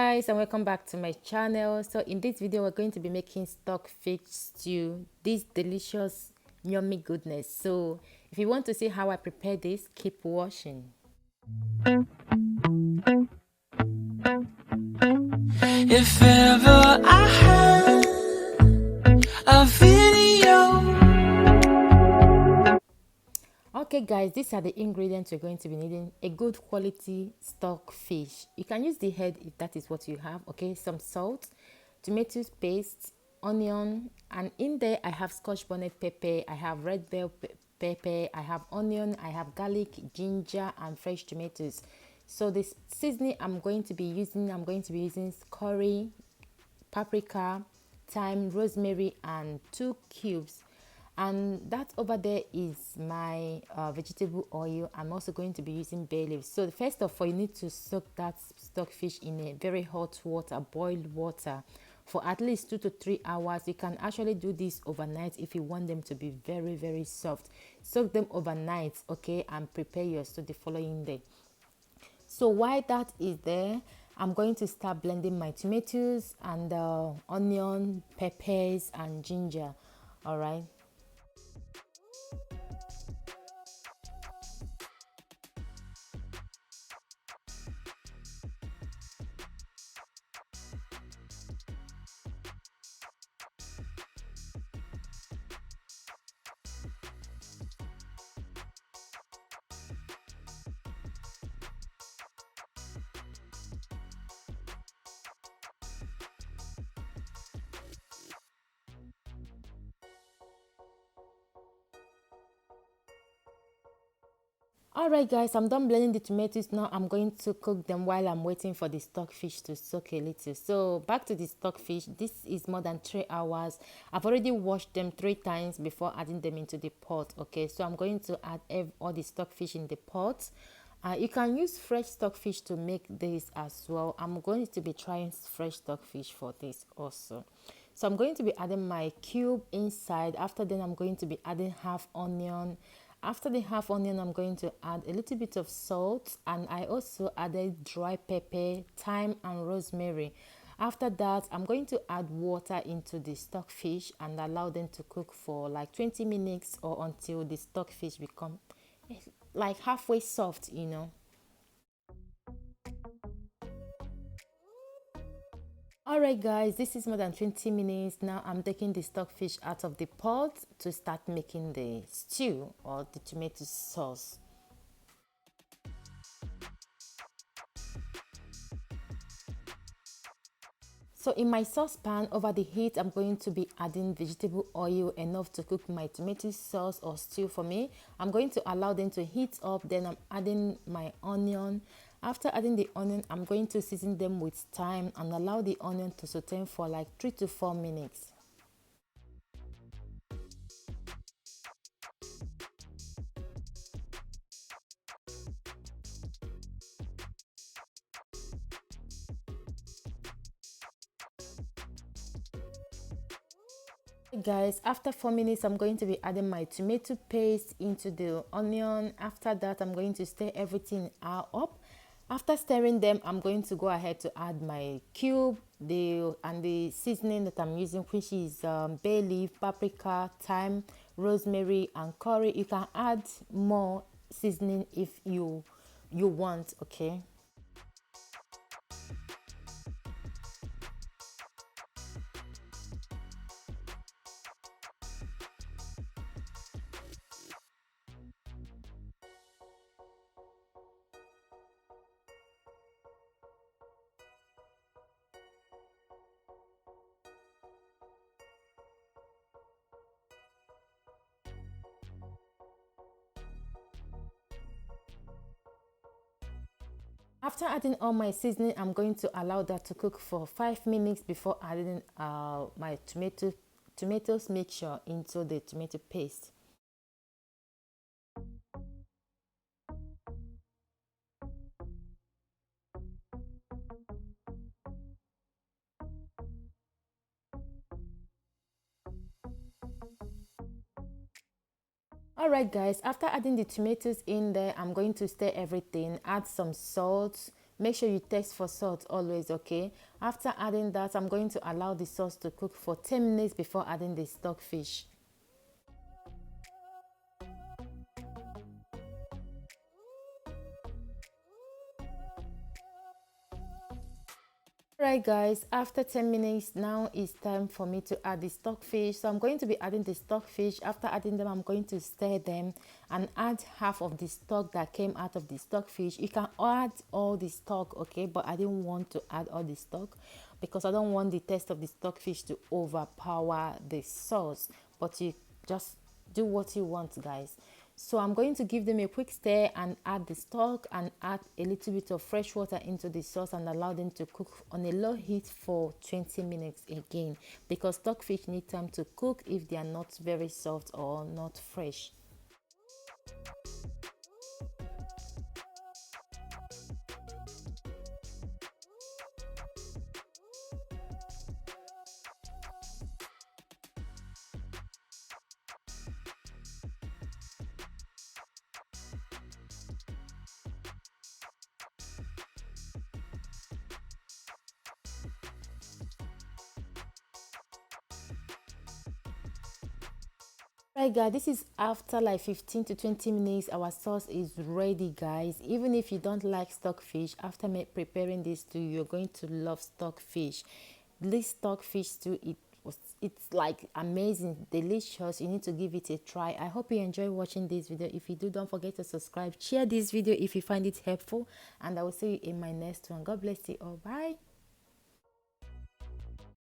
guys, and welcome back to my channel. So in this video we're going to be making stockfish stew, this delicious yummy goodness. So if you want to see how I prepare this, keep watching. If ever I had a video. Okay guys, these are the ingredients you're going to be needing. A good quality stock fish. You can use the head if that is what you have. Okay, some salt, tomato paste, onion, and in there I have scotch bonnet pepper, I have red bell pepper, I have onion, I have garlic, ginger, and fresh tomatoes. So this seasoning I'm going to be using curry, paprika, thyme, rosemary, and 2 cubes. And that over there is my vegetable oil. I'm also going to be using bay leaves. So first of all, you need to soak that stockfish in a very hot water, boiled water, for at least 2 to 3 hours. You can actually do this overnight if you want them to be very soft. Soak them overnight, okay, and prepare your stew the following day. So while that is there, I'm going to start blending my tomatoes and onion, peppers, and ginger. All right. Alright guys, I'm done blending the tomatoes. Now I'm going to cook them while I'm waiting for the stockfish to soak a little. So back to the stockfish. This is more than 3 hours. I've already washed them 3 times before adding them into the pot. Okay, so I'm going to add all the stockfish in the pot. You can use fresh stockfish to make this as well. I'm going to be trying fresh stockfish for this also. So I'm going to be adding my cube inside. After then I'm going to be adding half onion. After the half onion, I'm going to add a little bit of salt, and I also added dry pepper, thyme, and rosemary. After that, I'm going to add water into the stockfish and allow them to cook for like 20 minutes or until the stockfish become like halfway soft, you know. Alright guys, this is more than 20 minutes. Now I'm taking the stockfish out of the pot to start making the stew or the tomato sauce. So in my saucepan over the heat, I'm going to be adding vegetable oil enough to cook my tomato sauce or stew for me. I'm going to allow them to heat up. Then I'm adding my onion. After adding the onion, I'm going to season them with thyme and allow the onion to saute for like 3 to 4 minutes. Guys, after 4 minutes I'm going to be adding my tomato paste into the onion. After that I'm going to stir everything up. After stirring them, I'm going to go ahead to add my cube and the seasoning that I'm using, which is bay leaf, paprika, thyme, rosemary, and curry. You can add more seasoning if you want, okay. After adding all my seasoning, I'm going to allow that to cook for 5 minutes before adding my tomatoes mixture into the tomato paste. Alright guys, after adding the tomatoes in there, I'm going to stir everything, add some salt, Make sure you test for salt always, okay? After adding that, I'm going to allow the sauce to cook for 10 minutes before adding the stockfish. Alright guys, after 10 minutes now it's time for me to add the stockfish. So I'm going to be adding the stockfish. After adding them, I'm going to stir them and add half of the stock that came out of the stockfish. You can add all the stock, okay, but I didn't want to add all the stock because I don't want the taste of the stockfish to overpower the sauce. But you just do what you want, guys. So I'm going to give them a quick stir and add the stock and add a little bit of fresh water into the sauce and allow them to cook on a low heat for 20 minutes again, because stockfish need time to cook if they are not very soft or not fresh. Right guys, this is after like 15 to 20 minutes. Our sauce is ready, guys. Even if you don't like stockfish, after preparing this stew, you're going to love stockfish. This stockfish stew, it's like amazing, delicious. You need to give it a try. I hope you enjoy watching this video. If you do, don't forget to subscribe, share this video if you find it helpful, and I will see you in my next one. God bless you all. Bye.